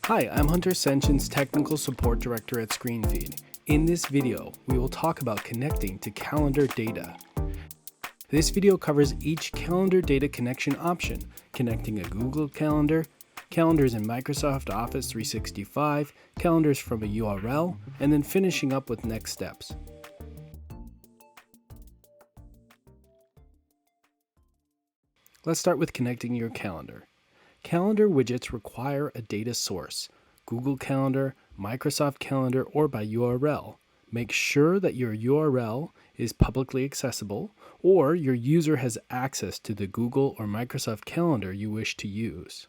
Hi, I'm Hunter Senshin's Technical Support Director at Screenfeed. In this video, we will talk about connecting to calendar data. This video covers each calendar data connection option, connecting a Google Calendar, calendars in Microsoft Office 365, calendars from a URL, and then finishing up with next steps. Let's start with connecting your calendar. Calendar widgets require a data source, Google Calendar, Microsoft Calendar, or by URL. Make sure that your URL is publicly accessible or your user has access to the Google or Microsoft Calendar you wish to use.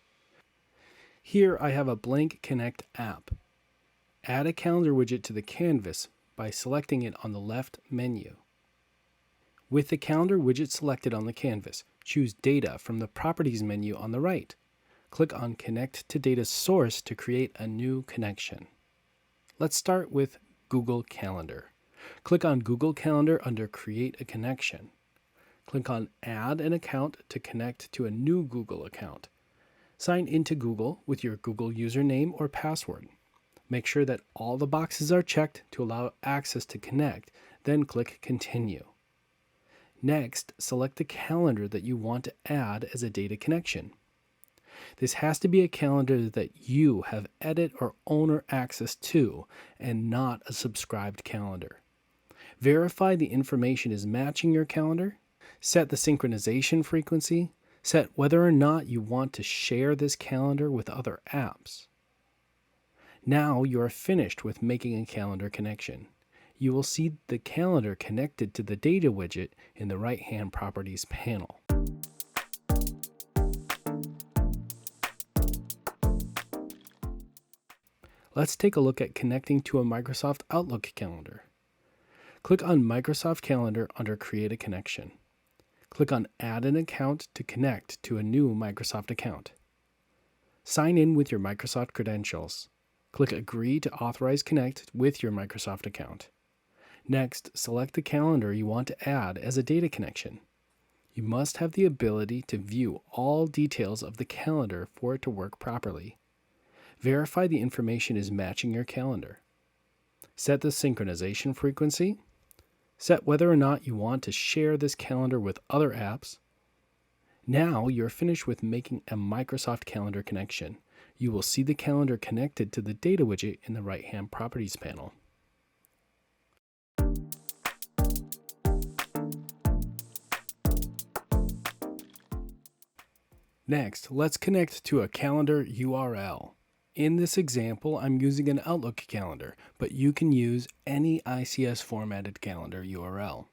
Here I have a blank Connect app. Add a calendar widget to the canvas by selecting it on the left menu. With the calendar widget selected on the canvas, choose Data from the Properties menu on the right. Click on Connect to Data Source to create a new connection. Let's start with Google Calendar. Click on Google Calendar under Create a Connection. Click on Add an Account to connect to a new Google account. Sign into Google with your Google username or password. Make sure that all the boxes are checked to allow access to connect, then click Continue. Next, select the calendar that you want to add as a data connection. This has to be a calendar that you have edit or owner access to and not a subscribed calendar. Verify the information is matching your calendar. Set the synchronization frequency. Set whether or not you want to share this calendar with other apps. Now you are finished with making a calendar connection. You will see the calendar connected to the data widget in the right-hand properties panel. Let's take a look at connecting to a Microsoft Outlook calendar. Click on Microsoft Calendar under Create a Connection. Click on Add an Account to connect to a new Microsoft account. Sign in with your Microsoft credentials. Click Agree to authorize Connect with your Microsoft account. Next, select the calendar you want to add as a data connection. You must have the ability to view all details of the calendar for it to work properly. Verify the information is matching your calendar. Set the synchronization frequency. Set whether or not you want to share this calendar with other apps. Now you're finished with making a Microsoft Calendar connection. You will see the calendar connected to the data widget in the right-hand properties panel. Next, let's connect to a calendar URL. In this example, I'm using an Outlook calendar, but you can use any ICS formatted calendar URL.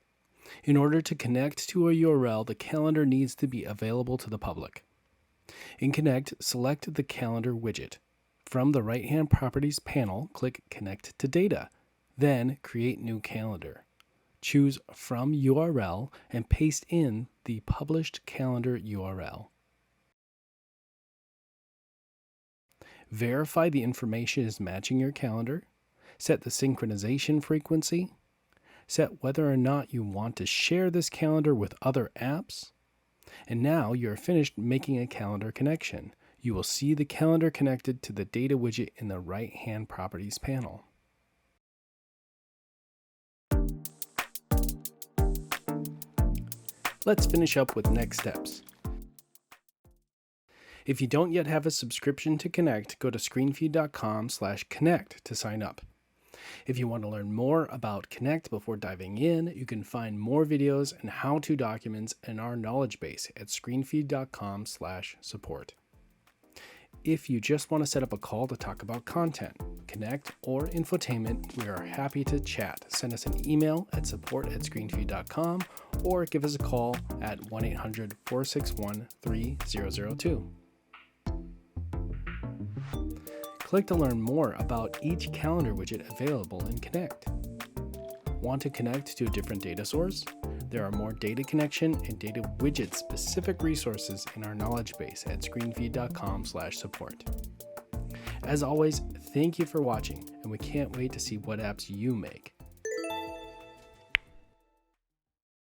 In order to connect to a URL, the calendar needs to be available to the public. In Connect, select the calendar widget. From the right-hand properties panel, click Connect to Data, then Create New Calendar. Choose From URL and paste in the published calendar URL. Verify the information is matching your calendar. Set the synchronization frequency. Set whether or not you want to share this calendar with other apps. And now you're finished making a calendar connection. You will see the calendar connected to the data widget in the right-hand properties panel. Let's finish up with next steps. If you don't yet have a subscription to Connect, go to screenfeed.com/connect to sign up. If you want to learn more about Connect before diving in, you can find more videos and how-to documents in our knowledge base at screenfeed.com/support. If you just want to set up a call to talk about content, Connect, or infotainment, we are happy to chat. Send us an email at support@screenfeed.com or give us a call at 1-800-461-3002. Click to learn more about each calendar widget available in Connect. Want to connect to a different data source? There are more data connection and data widget specific resources in our knowledge base at screenfeed.com/support. As always, thank you for watching, and we can't wait to see what apps you make.